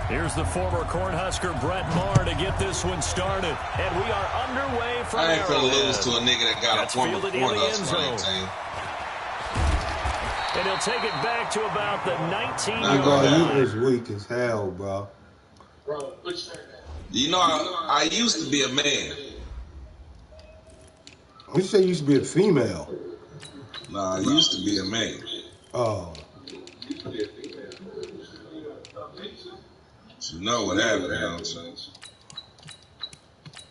Here's the former Cornhusker Brett Maher to get this one started. And we are underway from I ain't finna Arrowhead. lose to a nigga that got a former Cornhusker on his team. And he'll take it back to about the 19-yard line. You was weak as hell, bro. You know, I used to be a man. You say you used to be a female. Nah, I used to be a man. Oh. You know what happened, don't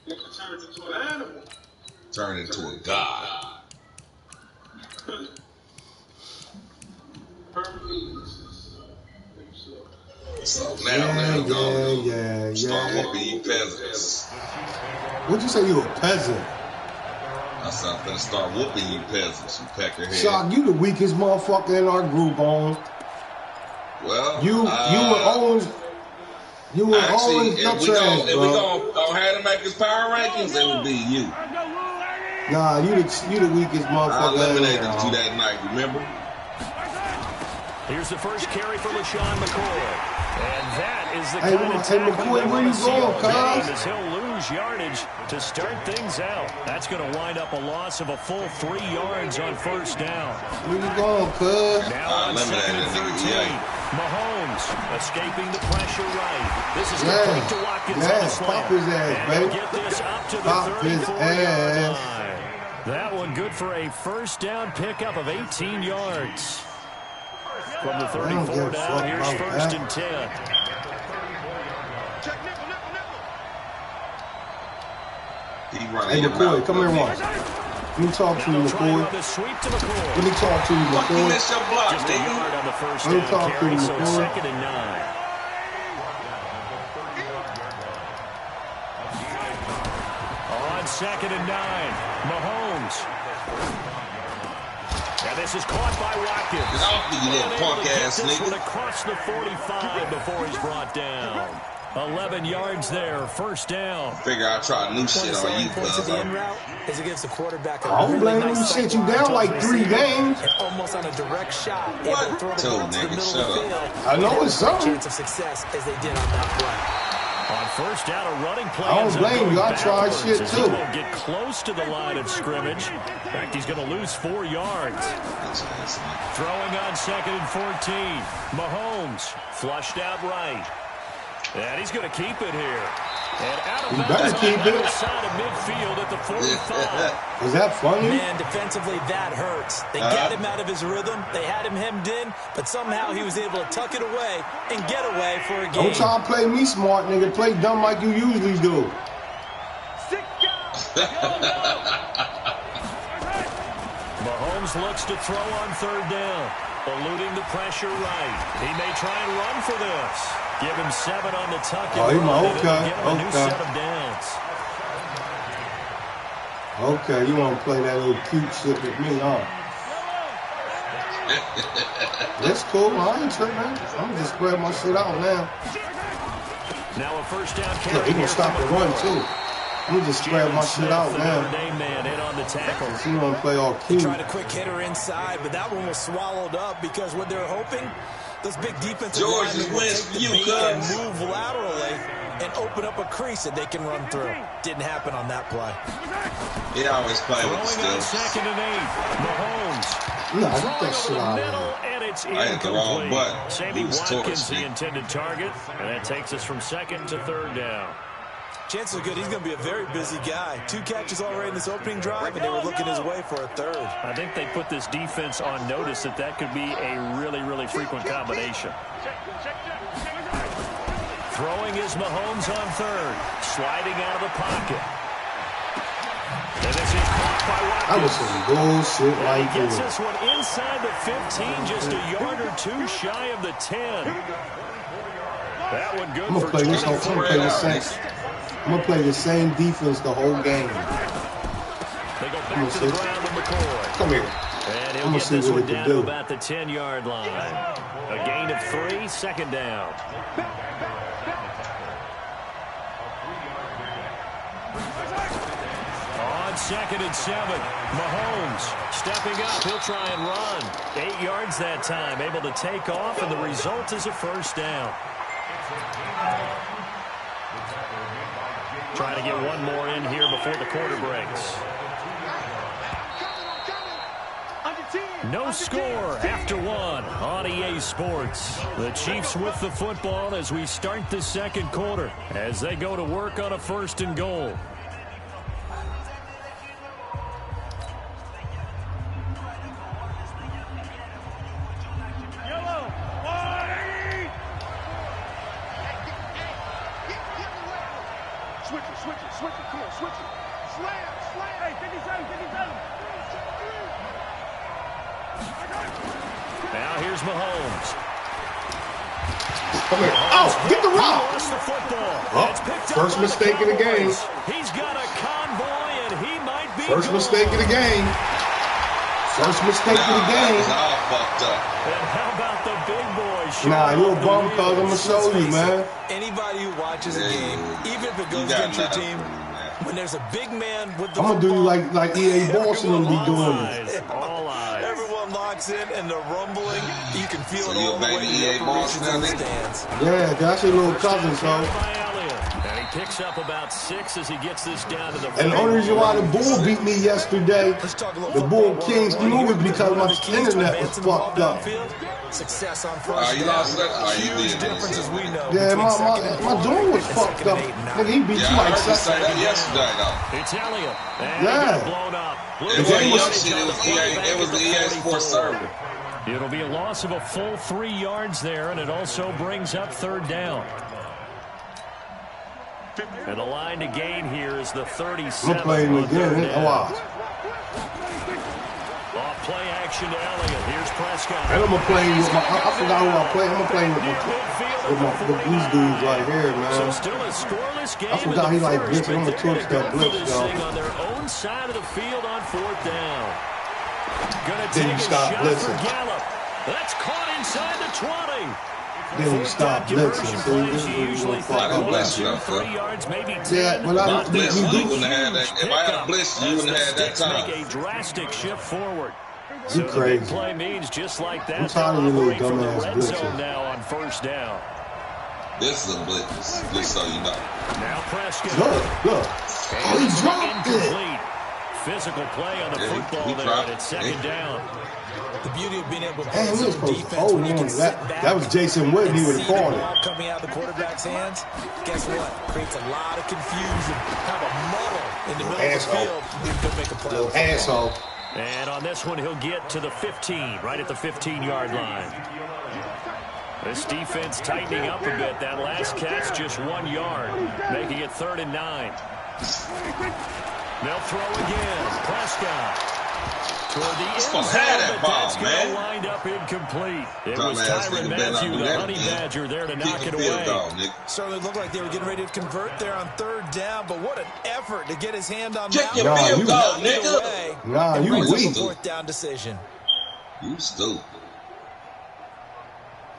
you? Turn into a god. So now, start whooping you peasants. What'd you say, you a peasant? I said I'm gonna start whooping you peasants, you peckerhead. Shock, you the weakest motherfucker in our group, on. Well, you and Owens. You and Owens, if we gonna have to make his power rankings, it would be you. Nah, you the weakest motherfucker. I eliminated you that night, remember? Here's the first carry for LaShawn McCoy. And that is the kind of tackle McCoy, where you going, cuz? He'll lose yardage to start things out. That's going to wind up a loss of a full 3 yards on first down. Where you going, cuz? Now on second and 13. Mahomes escaping the pressure right. This is complete to Watkins on the slant. Pop his ass, baby. Get this up to the 34-yard line. That one good for a first down pickup of 18 yards. From the 34 down, here's first and 10. Hey, McCoy, come here once. Let me talk to you, McCoy. Let me talk to you, McCoy. Just a yard on the first down carry, so it's second and 9. On second and 9, Mahomes. And this is caught by Watkins. Get off me, you little punk-ass nigga. This one across the 45 before he's brought down. 11 yards there, first down. Figure I'll try new shit on you, cuz. Is against the quarterback. I don't blame you. Shit, you down like 3 games. Almost on a direct shot. What? Tell nigga, shut up. I know it's something. Chance of success as they did on that play. On first down, a running play. I don't blame you. I tried shit too. He won't get close to the line of scrimmage. In fact, he's going to lose 4 yards. Throwing on second and 14. Mahomes flushed out right. And he's going to keep it here. And out of bounds on the other side of midfield at the 45. Is that funny? Man, defensively, that hurts. They got him out of his rhythm. They had him hemmed in, but somehow he was able to tuck it away and get away for a game. Don't try to play me smart, nigga. Play dumb like you usually do. Mahomes looks to throw on third down. Eluding the pressure right. He may try and run for this. Give him 7 on the tuck. Okay. A new set of downs. Okay, you want to play that little cute shit with me, huh? That's cool. I ain't tripping. I'm just spreading my shit out now. Now a first down carry. Look, he gonna stop the run too. I'm just spreading my shit out now. Man in on the tackle. So you want to play all cute. He tried a quick hitter inside, but that one was swallowed up because what they're hoping, those big defensive George wins for you, and move laterally and open up a crease that they can run through. Didn't happen on that play. He always play with the Throwing on second and 8. Mahomes. No, get that shit out of here. And it's I hit the wrong button. Sammy Watkins, the intended target. And that takes us from second to third down. Chances are good he's going to be a very busy guy. 2 catches already in this opening drive, and they were looking his way for a third. I think they put this defense on notice that could be a really, really frequent combination. Throwing is Mahomes on third. Sliding out of the pocket. And this is caught by Watkins. That was some bullshit right there. Gets this one inside the 15, just a yard or 2 shy of the 10. That one good for 24. I'm going to play the same defense the whole game. They go back to the ground with McCoy. Come here. And he'll get this one down to about the 10-yard line. A gain of 3, second down. On second and 7, Mahomes stepping up. He'll try and run. 8 yards that time, able to take off, and the result is a first down. try to get one more in here before the quarter breaks. No score after one on EA Sports. The Chiefs with the football as we start the second quarter as they go to work on a 1st and goal. Now here's Mahomes. Come here. Oh, get the rock. Oh, first mistake of the game. He's got a convoy, and he might be First mistake of the game. First mistake of the game. All fucked up. And how about the big boys? Nah, you a bum, cuz I'm gonna show you, man. Anybody who watches a game, even if it goes against your team, when there's a big man with the I'm gonna do you like EA Boston and be doing it. All eyes. Everyone locks in and the rumbling, you can feel it you all the way to EA the Boston in the now, stands. Yeah, that's your little cousin, so. And he picks up about 6 as he gets this down to the. And the only reason why the Bull beat me yesterday, the Bull Kings knew it because my internet was fucked up. Success on first you lost that? Huge differences we know. Yeah, my door was fucked up. Nigga, he beat you like say that yesterday, though. It's Elliott. Yeah. Blown up. It was the EA Sports server. It'll be a loss of a full 3 yards there, and it also brings up 3rd down. And the line to gain here is the 37. I'm playing again. Watch. Off play action to Elliott. Here's Prescott. And I'm gonna play with my. I forgot who I play. I'm gonna play with these dudes right here, man. So still a scoreless game. I forgot he like blitzing. I'm gonna twitch that blitz, though. On their own side of the field on 4th down. Gonna Then take you a stop shot blitzing. for Gallup. That's caught inside the 20. Then you stop blitzing. So you just usually fuck up. 3 yards, maybe 10. Yeah, but I don't think you do. If I had a blitz, you wouldn't have had that time. Make a drastic shift forward. You crazy. Play means just like that. I'm tired of you little From the dumbass red blitzing. zone now on 1st down. This is a blitz, just so you know. Now Prescott. Look. Oh, he dropped it. Incomplete. Physical play on the football there, and it's 2nd down. The beauty of being able to play Damn, we were some supposed to defense hold when you him. can sit back. That was Jason Witten. He would have see the caught ball it. coming out of the quarterback's hands. Guess what? Creates a lot of confusion. Have a muddle in the middle of the field. You could make a play. Little asshole. And on this one, he'll get to the 15, right at the 15-yard line. This defense tightening up a bit. That last catch just 1 yard, making it 3rd and 9. They'll throw again. Prescott. Toward the end zone, that but ball, that's going to man. wind up incomplete. It was Dumbass Tyrann nigga better not Mathieu, do the that Honey again. Badger, there to knock Kick it the field away. goal, Nick. Certainly looked like they were getting ready to convert there on 3rd down, but what an effort to get his hand on Kick that your one. field goal, Knock it nigga. away, Nah, and you brings up a weak. 4th down decision. You stupid.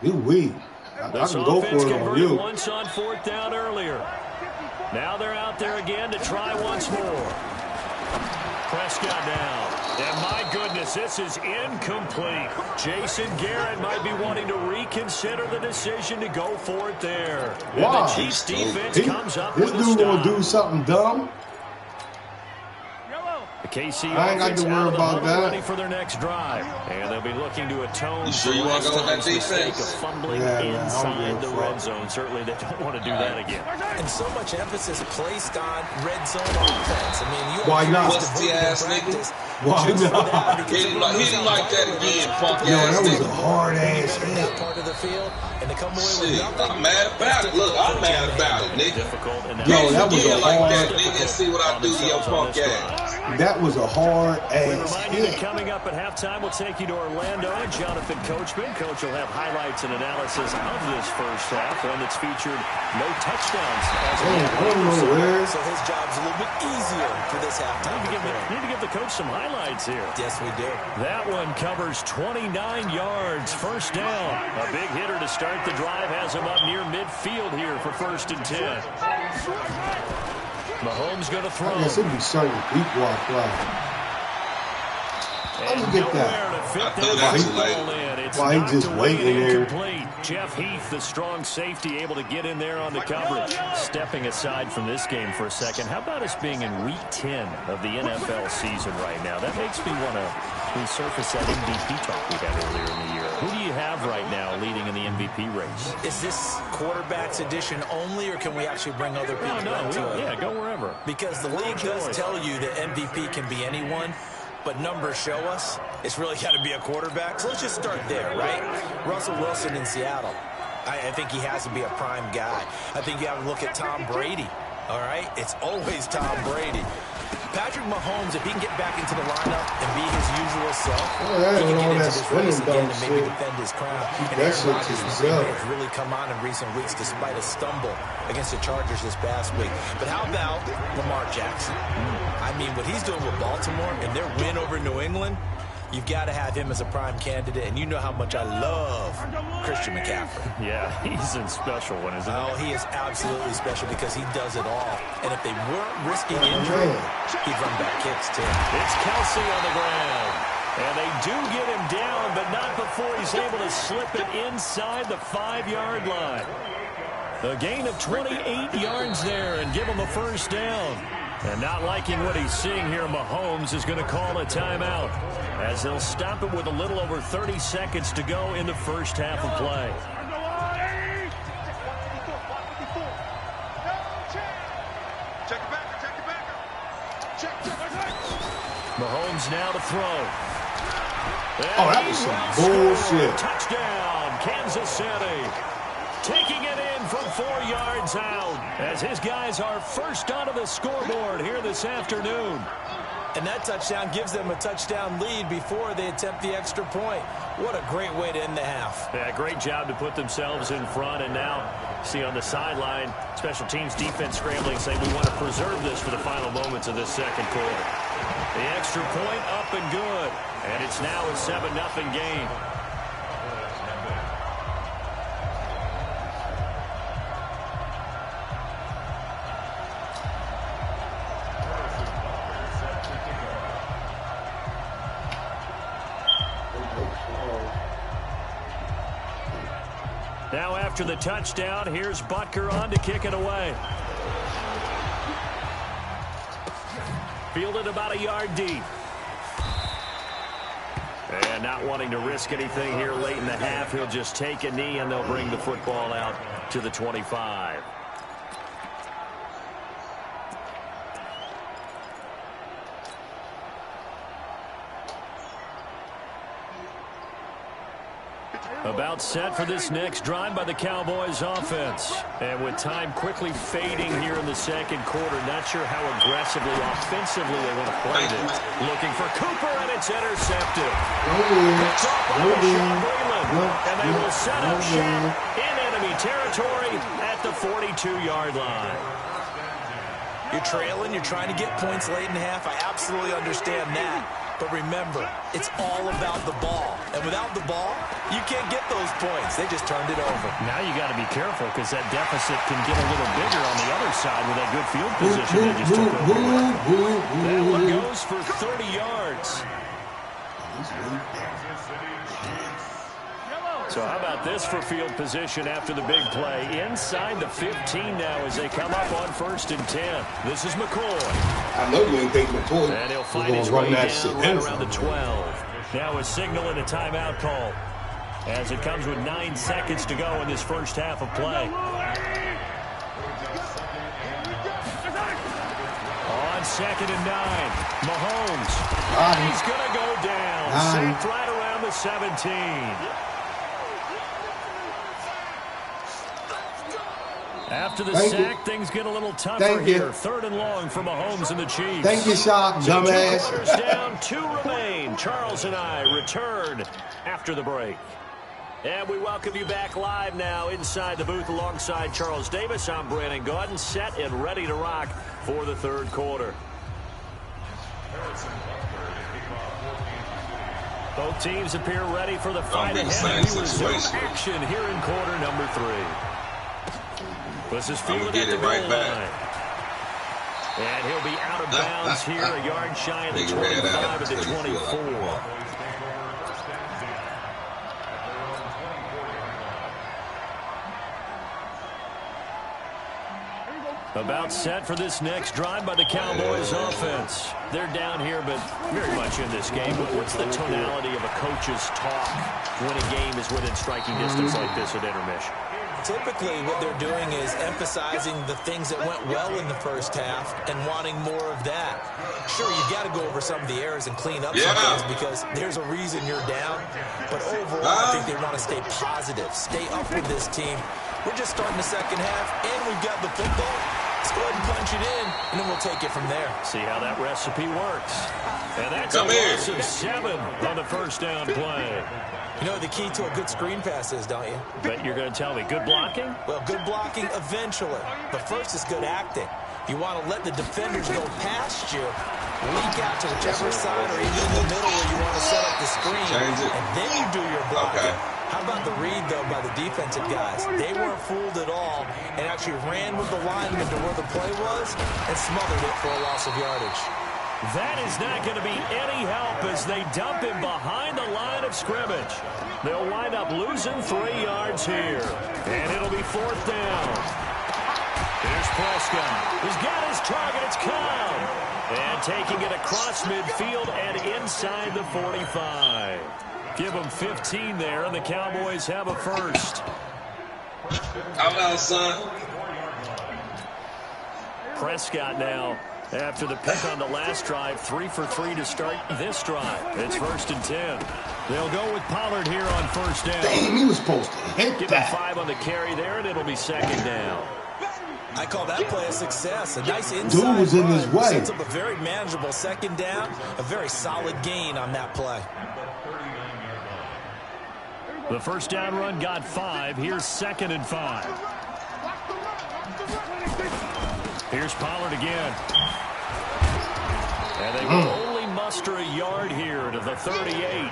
You weak. I This can go offense for it on converted you. once on 4th down earlier. Now they're out there again to try once more. Prescott now. And my goodness, this is incomplete. Jason Garrett might be wanting to reconsider the decision to go for it there. Wow. And the Chiefs defense comes up This with a dude gonna stop. do something dumb. The KC I ain't got offense to worry out of the about huddle that. ready for their next drive. And they'll be looking to atone You sure for you wanna last go with that time's mistake defense? of fumbling Yeah, man, I don't inside give the a red fuck. zone. Certainly they don't want to do that again. And so much emphasis placed on red zone offense. I mean, you Why have not? periods Pussy devoted ass to nigga. practice Why just for not? that, because Hit him like that again, punk Yo, ass that was a nigga. hard ass in hit. that part of the field, and to come away with Shit, nothing. I'm mad about it. Look, I'm mad about it, nigga. Difficult. And Yo, Hit that him was a again like hard- that, nigga, and see what I do to your punk ass. That was a hard We ass remind you that hit. coming up at halftime, we'll take you to Orlando and Jonathan Coachman. Coach will have highlights and analysis of this first half, one that's featured no touchdowns. As Damn, I don't know where. So his job's a little bit easier for this halftime. Need to give the coach some highlights here. Yes, we do. That one covers 29 yards, 1st down. A big hitter to start the drive has him up near midfield here for 1st and 10. Mahomes going to throw. I guess it'd be certain people out there. How you get that? Why he just waiting there? Jeff Heath, the strong safety, able to get in there on the coverage. Stepping aside from this game for a second, how about us being in week 10 of the NFL season right now? That makes me want to resurface that MVP talk we had earlier in the year. Who do you have right now leading in the MVP race? Is this quarterback's edition only, or can we actually bring other people into it? Yeah, go wherever. Because the league does tell you that MVP can be anyone, but numbers show us it's really got to be a quarterback. So let's just start there, right? Russell Wilson in Seattle. I think he has to be a prime guy. I think you have to look at Tom Brady, all right? It's always Tom Brady. Patrick Mahomes, if he can get back into the lineup and be his usual self, he can get into this race again and maybe defend his crown. And Aaron Rodgers has really come on in recent weeks despite a stumble against the Chargers this past week. But how about Lamar Jackson? I mean, what he's doing with Baltimore and their win over New England, you've got to have him as a prime candidate, and you know how much I love Christian McCaffrey. Yeah, he's a special one, isn't he? Oh, he is absolutely special because he does it all. And if they weren't risking injury, he'd run back kicks, too. It's Kelsey on the ground. And they do get him down, but not before he's able to slip it inside the 5-yard line. A gain of 28 yards there and give him a first down. And not liking what he's seeing here, Mahomes is going to call a timeout as they'll stop it with a little over 30 seconds to go in the first half of play. Mahomes now to throw. Oh, that was some bullshit. Touchdown, Kansas City. Taking it in from 4 yards out as his guys are first onto the scoreboard here this afternoon. And that touchdown gives them a touchdown lead before they attempt the extra point. What a great way to end the half. Yeah, great job to put themselves in front. And now, see on the sideline, special teams defense scrambling, saying we want to preserve this for the final moments of this second quarter. The extra point up and good. And it's now a 7-0 game. Now after the touchdown, here's Butker on to kick it away. Fielded about a yard deep. And not wanting to risk anything here late in the half, he'll just take a knee and they'll bring the football out to the 25. About set for this next drive by the Cowboys offense. And with time quickly fading here in the second quarter, not sure how aggressively, offensively they want to play this. Looking for Cooper, and it's intercepted. It's off by Bashaud Breeland. And they will set up shop in enemy territory at the 42-yard line. You're trailing, you're trying to get points late in the half. I absolutely understand that. But remember, it's all about the ball. And without the ball, you can't get those points. They just turned it over. Now you got to be careful because that deficit can get a little bigger on the other side with that good field position they just took over. That one goes for 30 yards. So how about this for field position after the big play? Inside the 15 now as they come up on 1st and 10. This is McCoy. I know you ain't think McCoy. And he'll find his way down right around the 12. Now a signal and a timeout call as it comes with 9 seconds to go in this first half of play. On 2nd and 9, Mahomes. He's going to go down. Sacked right around the 17. After the sack, things get a little tougher here. 3rd and long for Mahomes and the Chiefs. Thank you, Shock, dumbass. 2 quarters down, 2 remain. Charles and I return after the break. And we welcome you back live now inside the booth alongside Charles Davis. I'm Brandon Gaudin, set and ready to rock for the 3rd quarter. Both teams appear ready for the fight ahead. We resume action here in quarter number 3. This is fielded at the goal line. And he'll be out of bounds here, a yard shy of the 25 of the 24. About set for this next drive by the Cowboys offense. They're down here, but very much in this game. What's the tonality of a coach's talk when a game is within striking distance like this at intermission? Typically, what they're doing is emphasizing the things that went well in the first half and wanting more of that. Sure, you got to go over some of the errors and clean up some things because there's a reason you're down. But overall, I think they want to stay positive, stay up with this team. We're just starting the second half, and we've got the football. Let's go ahead and punch it in, and then we'll take it from there. See how that recipe works. And that's a loss of 7 on the first down play. You know the key to a good screen pass is, don't you? Bet you're going to tell me good blocking? Well, good blocking eventually. But first is good acting. You want to let the defenders go past you, leak out to whichever side or even in the middle where you want to set up the screen, and then you do your blocking. How about the read, though, by the defensive guys? They weren't fooled at all and actually ran with the lineman to where the play was and smothered it for a loss of yardage. That is not going to be any help as they dump him behind the line of scrimmage. They'll wind up losing 3 yards here, and it'll be 4th down. Here's Prescott. He's got his target. It's Cobb. And taking it across midfield and inside the 45. Give them 15 there, and the Cowboys have a first. Out loud, son. Prescott now, after the pick on the last drive, 3 for 3 to start this drive. It's 1st and 10. They'll go with Pollard here on first down. Damn, he was supposed to hit Give that. him 5 on the carry there, and it'll be 2nd down. I call that play a success. A nice inside Dude was in his way. Sets up a very manageable 2nd down. A very solid gain on that play. The first down run got 5. Here's 2nd and 5. Here's Pollard again. And they will only muster a yard here to the 38.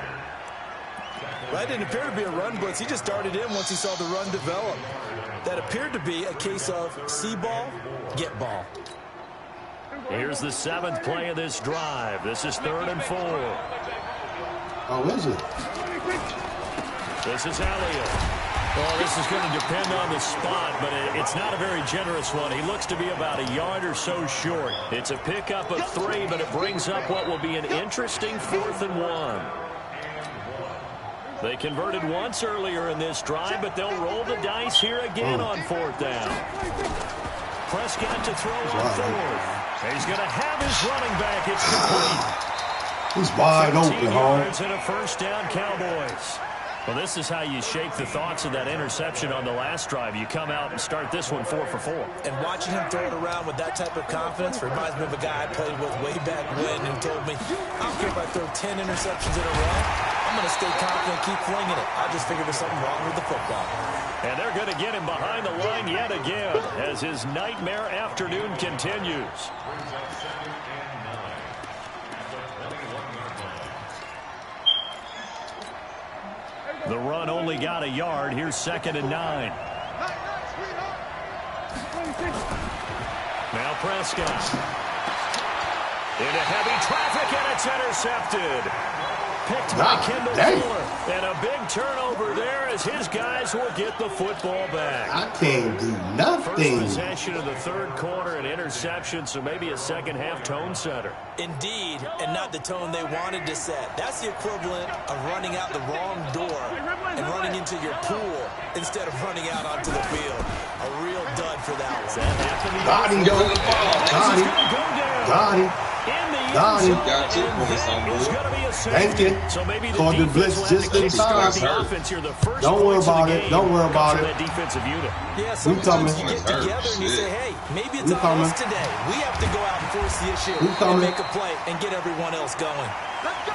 That didn't appear to be a run blitz. He just darted in once he saw the run develop. That appeared to be a case of see ball, get ball. Here's the 7th play of this drive. This is 3rd and 4. Oh, is it? This is Elliott. Well, this is going to depend on the spot, but it's not a very generous one. He looks to be about a yard or so short. It's a pickup of 3, but it brings up what will be an interesting 4th and 1. They converted once earlier in this drive, but they'll roll the dice here again on 4th down. Prescott to throw on 4th. He's going to have his running back. It's complete. He's wide open, 15 yards and a first down, Cowboys. Well, this is how you shake the thoughts of that interception on the last drive. You come out and start this one 4 for 4. And watching him throw it around with that type of confidence reminds me of a guy I played with way back when who told me, I don't care if I throw 10 interceptions in a row. I'm going to stay confident, keep flinging it. I just figured there's something wrong with the football. And they're going to get him behind the line yet again as his nightmare afternoon continues. The run only got a yard. Here's 2nd and 9. Now Prescott. Into heavy traffic, and it's intercepted. Picked by Kendall Fuller. And a big turnover there as his guys will get the football back. I can't do nothing. First possession of the 3rd quarter, an interception, so maybe a second-half tone setter. Indeed, and not the tone they wanted to set. That's the equivalent of running out the wrong door and running into your pool instead of running out onto the field. A real dud for that one. Got him, yo. Got him. Got him. Got 2 points on board. Thank you. So maybe the Called the blitz just in time. Don't worry about it. Don't worry about it. Defensive unit. Yeah, sometimes you get together and you say, hey, maybe it's on us today. We have to go out and force the issue and make a play and get everyone else going. Let's go.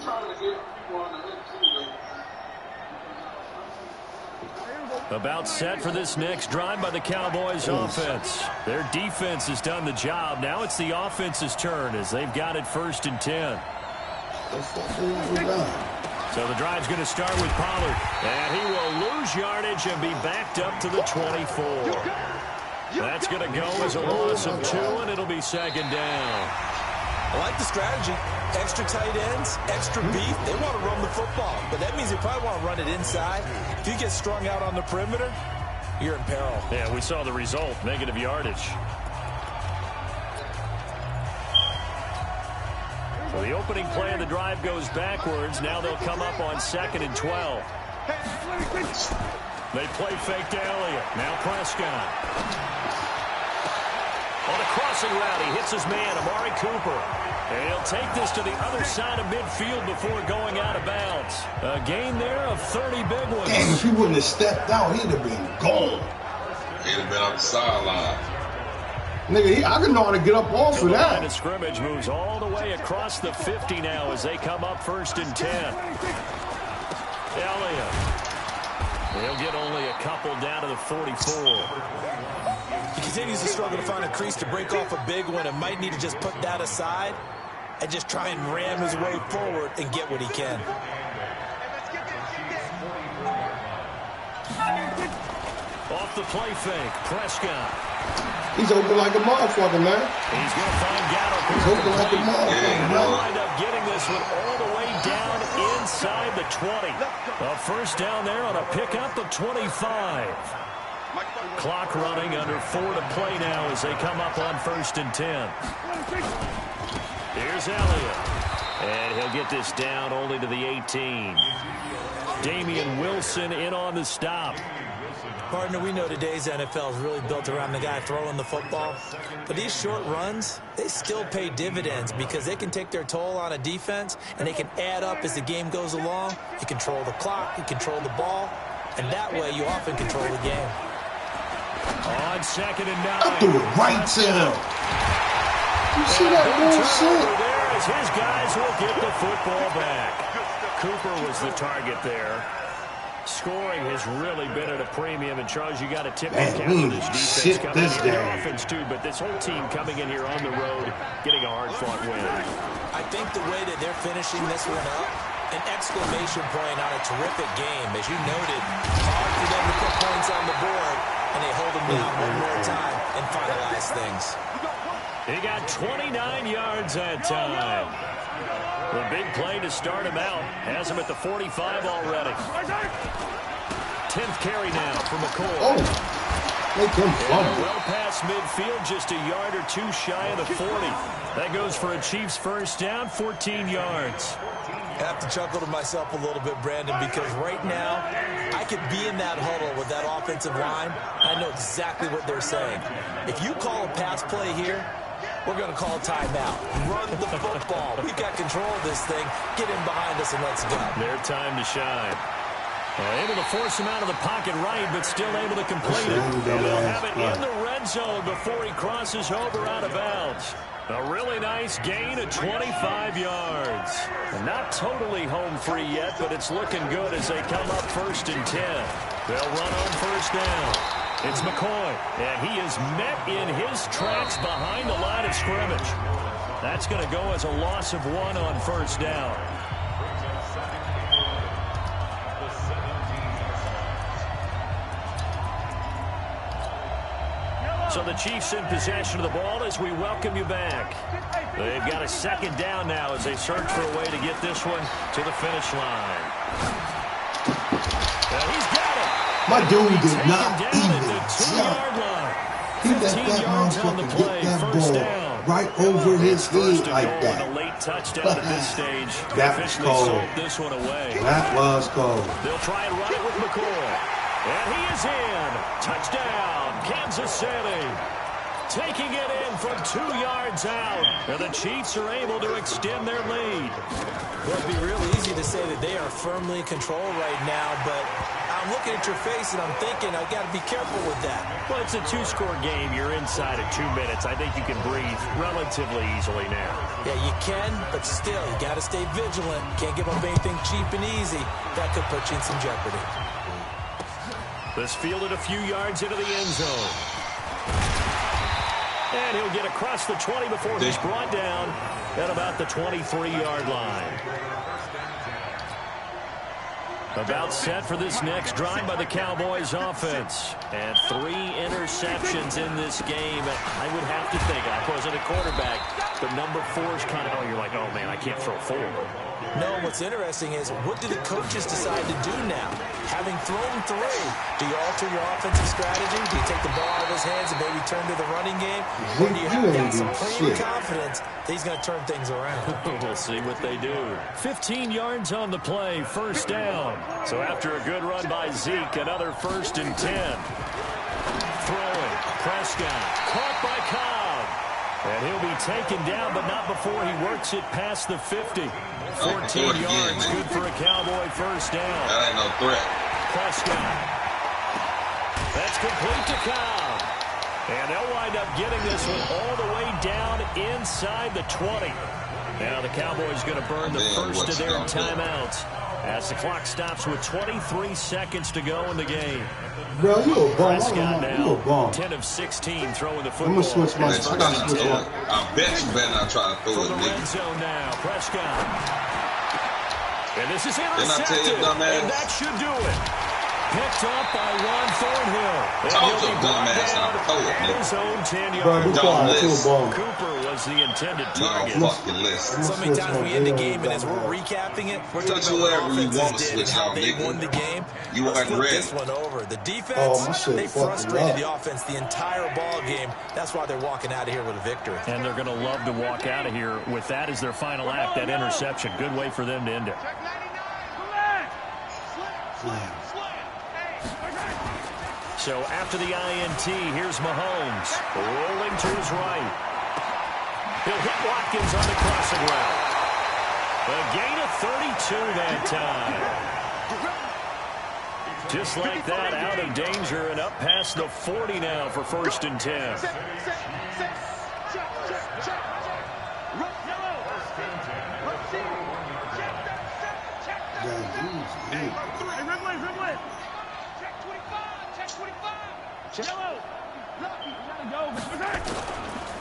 Trying to get people on the hook too, though. About set for this next drive by the Cowboys offense. Their defense has done the job. Now it's the offense's turn as they've got it 1st and 10. So the drive's going to start with Pollard. And he will lose yardage and be backed up to the 24. That's going to go as a loss of 2, and it'll be 2nd down. I like the strategy. Extra tight ends, extra beef. They want to run the football, but that means they probably want to run it inside. If you get strung out on the perimeter, you're in peril. Yeah, we saw the result, negative yardage. So the opening play of the drive goes backwards. Now they'll come up on 2nd and 12. They play fake to Elliott. Now Prescott. On a crossing route, he hits his man, Amari Cooper. And he'll take this to the other side of midfield before going out of bounds. A gain there of 30 big ones. Damn, if he wouldn't have stepped out, he'd have been gone. He'd have been on the sideline. Nigga, I can know how to get up off of that. The line of scrimmage moves all the way across the 50 now as they come up 1st and 10. Elliott. He'll get only a couple down to the 44. He continues to struggle to find a crease to break off a big one and might need to just put that aside and just try and ram his way forward and get what he can. Off the play fake, Prescott. He's open like a motherfucker, man. He's going to find Gallup. He's open like a motherfucker, He'll wind up getting this one all the way down inside the 20. A 1st down there on a pickup of 25. Clock running, under 4 to play now as they come up on 1st and 10. Here's Elliott. And he'll get this down only to the 18. Damian Wilson in on the stop. Partner, we know today's NFL is really built around the guy throwing the football. But these short runs, they still pay dividends because they can take their toll on a defense and they can add up as the game goes along. You control the clock, you control the ball, and that way you often control the game. On 2nd and 9. I threw it right to him. You see that bullshit? There as his guys will get the football back. Cooper was the target there. Scoring has really been at a premium, and Charles, you got to tip your cap to this defense coming in here. Their offense too, but this whole team coming in here on the road, getting a hard-fought win. I think the way that they're finishing this one up, an exclamation point on a terrific game. As you noted, hard for them to put points on the board, and they hold them down one more time and finalize things. He got 29 yards that time. The big play to start him out. Has him at the 45 already. 10th carry now for McCoy. Oh, make him fumble. Well past midfield, just a yard or 2 shy of the 40. That goes for a Chiefs 1st down, 14 yards. I have to chuckle to myself a little bit, Brandon, because right now I could be in that huddle with that offensive line. I know exactly what they're saying. If you call a pass play here, we're going to call a timeout. Run the football. We've got control of this thing. Get in behind us and let's go. Their time to shine. Able to force him out of the pocket right, but still able to complete it. And they'll have it in the red zone before he crosses over out of bounds. A really nice gain of 25 yards. Not totally home free yet, but it's looking good as they come up 1st and 10. They'll run on 1st down. It's McCoy, and he is met in his tracks behind the line of scrimmage. That's going to go as a loss of 1 on 1st down. So the Chiefs in possession of the ball as we welcome you back. They've got a 2nd down now as they search for a way to get this one to the finish line. And he's got it. My dude did not even the 2-yard line. He let that motherfucker get that ball right over his head like that. A late touchdown at this stage. That was cold. This one away. That was cold. They'll try and run it with McCoy. And he is in. Touchdown, Kansas City. Taking it in from 2 yards out. And the Chiefs are able to extend their lead. Well, it'd be real easy to say that they are firmly in control right now, but I'm looking at your face and I'm thinking I got to be careful with that. Well, it's a 2-score game. You're inside of 2 minutes. I think you can breathe relatively easily now. Yeah, you can, but still, you got to stay vigilant. Can't give up anything cheap and easy. That could put you in some jeopardy. This fielded a few yards into the end zone. And he'll get across the 20 before he's brought down at about the 23-yard line. About set for this next drive by the Cowboys offense. And 3 interceptions in this game. I would have to think, I wasn't a quarterback, but number 4 is kind of, you're like, oh, man, I can't throw 4. No, what's interesting is, what do the coaches decide to do now? Having thrown 3, do you alter your offensive strategy? Do you take the ball out of his hands and maybe turn to the running game? Or do you have that supreme confidence that he's going to turn things around? We'll see what they do. 15 yards on the play, first down. So after a good run by Zeke, another 1st and 10. Throwing, Prescott, caught by Cobb. And he'll be taken down, but not before he works it past the 50. 14 yards, good for a Cowboy first down. That ain't no threat. Prescott. That's complete to Cobb. And they'll wind up getting this one all the way down inside the 20. Now the Cowboys going to burn the first of their timeouts as the clock stops with 23 seconds to go in the game. Bro, you a bum. Prescott You a bum. 10 of 16 throwing the football. I'm going to switch my I bet you better not try to throw it, the nigga. red zone now, Prescott. And this is intercepted. Didn't I tell you, dumbass? And that should do it. Picked up by Juan Thornhill. Told your dumbass I told you. At his own 10-yard Bro, be quiet. You a bum. Cooper was the intended You target. don't fucking listen. So many times we end the game, and as we're recapping it, we're talking about whatever what you offenses want to did switch and how on, they nigga. won the game. You Let's wasn't flip ready. this one over. The defense, shit they fucking frustrated up. the offense the entire ball game. That's why they're walking out of here with a victory. And they're going to love to walk out of here with that as their final act, that interception. Good way for them to end it. So after the INT, here's Mahomes rolling to his right. He'll hit Watkins on the crossing route. A gain of 32 that time. Just like that, out of danger and up past the 40 now for 1st and 10.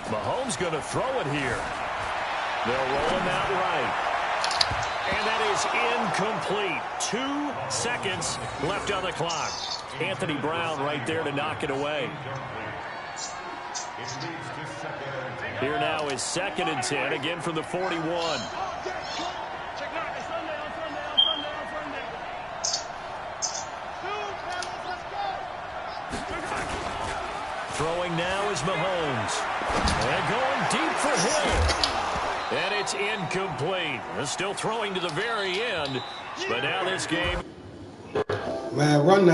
Mahomes going to throw it here. They'll roll him out right. And that is incomplete. 2 seconds left on the clock. Anthony Brown right there to knock it away. Here now is 2nd and 10, again from the 41. Throwing now is Mahomes. And going deep for Hill. And it's incomplete. Still throwing to the very end. But now this game. Man, run that.